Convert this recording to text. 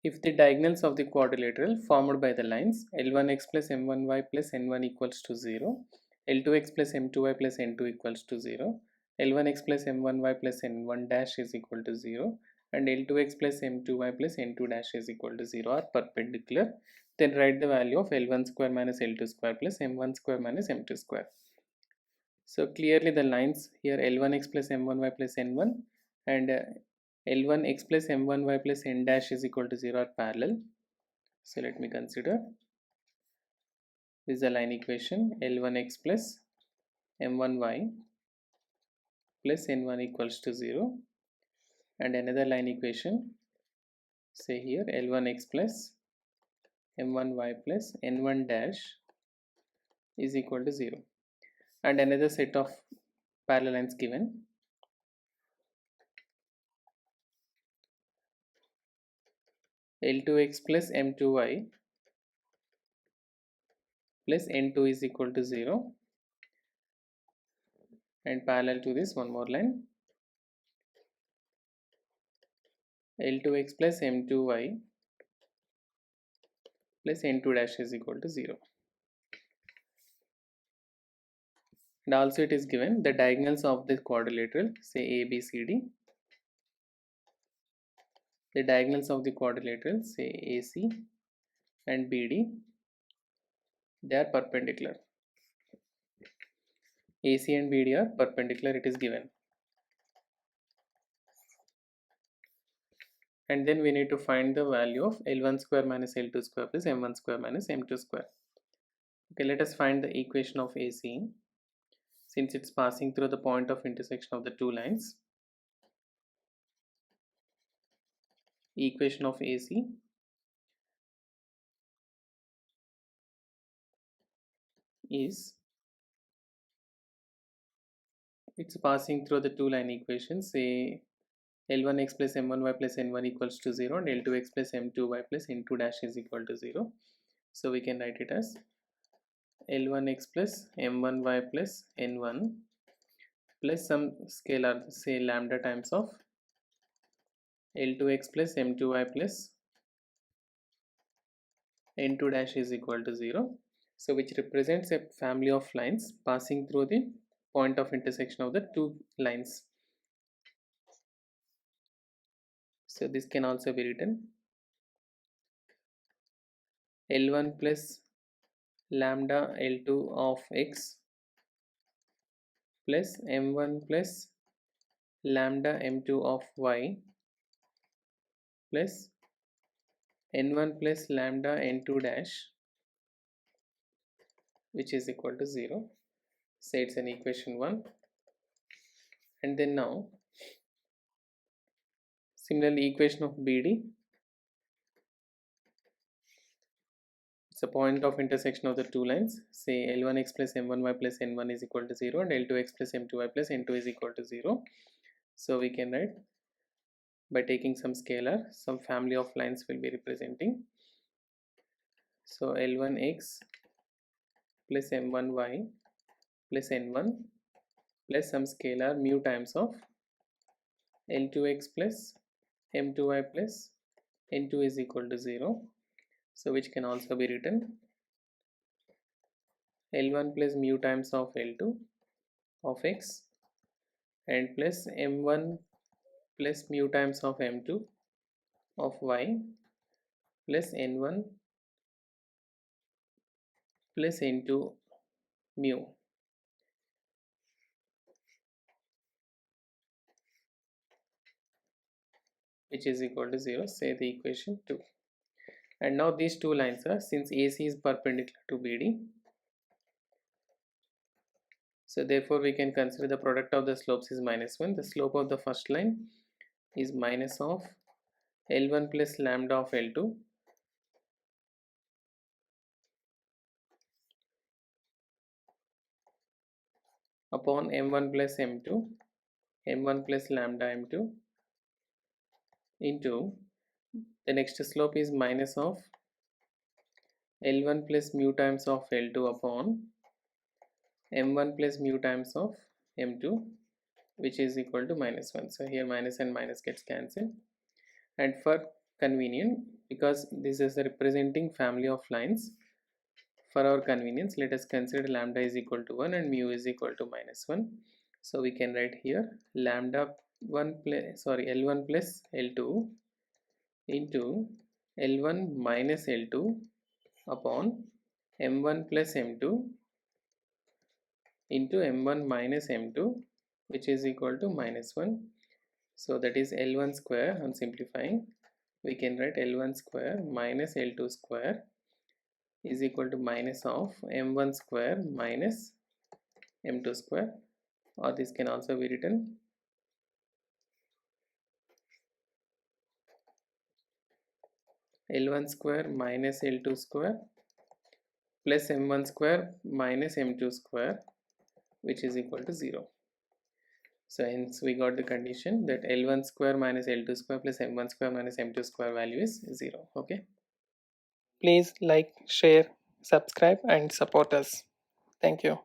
If the diagonals of the quadrilateral formed by the lines L1x plus M1y plus N1 equals to 0, L2x plus M2y plus N2 equals to 0, L1x plus M1y plus N1 dash is equal to 0, and L2x plus M2y plus N2 dash is equal to 0 are perpendicular, then write the value of L1 square minus L2 square plus M1 square minus M2 square. So clearly the lines here L1x plus M1y plus N1 and L1x plus M1y plus N dash is equal to 0 are parallel. So let me consider this is a line equation L1x plus M1y plus N1 equals to 0, and another line equation, say here L1x plus M1y plus N1 dash is equal to 0, and another set of parallel lines given L2x plus M2y plus N2 is equal to 0, and parallel to this one more line L2x plus M2y plus N2 dash is equal to 0. And also it is given the diagonals of the quadrilateral, say ABCD, the diagonals of the quadrilateral, say AC and BD, they are perpendicular. AC and BD are perpendicular, it is given. And then we need to find the value of L1 square minus L2 square plus M1 square minus M2 square. Okay, let us find the equation of AC since it's passing through the point of intersection of the two lines. Equation of AC is, it's passing through the two line equations, say L1x plus M1y plus N1 equals to 0 and L2x plus M2y plus N2 dash is equal to 0. So we can write it as L1x plus M1y plus N1 plus some scalar, say lambda times of L2x plus M2y plus N2 dash is equal to 0. So which represents a family of lines passing through the point of intersection of the two lines. So this can also be written L1 plus lambda L2 of x plus M1 plus lambda M2 of y plus N1 plus lambda N2 dash, which is equal to 0. Say it's an equation 1. And then now similarly equation of BD, it's a point of intersection of the two lines, say L1x plus M1y plus N1 is equal to 0 and L2x plus M2y plus N2 is equal to 0. So we can write by taking some scalar, some family of lines will be representing. So L1x plus M1y plus N1 plus some scalar mu times of L2x plus M2y plus N2 is equal to 0. So which can also be written L1 plus mu times of L2 of x and plus M1 plus mu times of M2 of y plus N1 plus N2 mu, which is equal to 0. Say the equation 2. And now these two lines are, since AC is perpendicular to BD, so therefore we can consider the product of the slopes is -1. The slope of the first line is minus of L1 plus lambda of L2 upon M1 plus M2, M1 plus lambda M2 into the next slope is minus of L1 plus mu times of L2 upon M1 plus mu times of M2, which is equal to -1. So here minus and minus gets cancelled, and for convenience because this is representing family of lines. For our convenience, let us consider lambda is equal to 1 and mu is equal to -1. So we can write here lambda 1 plus L1 plus L2 into L1 minus L2 upon M1 plus M2 into M1 minus M2, which is equal to -1. So that is L1 square. On simplifying, we can write L1 square minus L2 square is equal to minus of M1 square minus M2 square, or this can also be written L1 square minus L2 square plus M1 square minus M2 square, which is equal to 0. So hence we got the condition that L1 square minus L2 square plus M1 square minus M2 square value is 0. Okay. Please like, share, subscribe and support us. Thank you.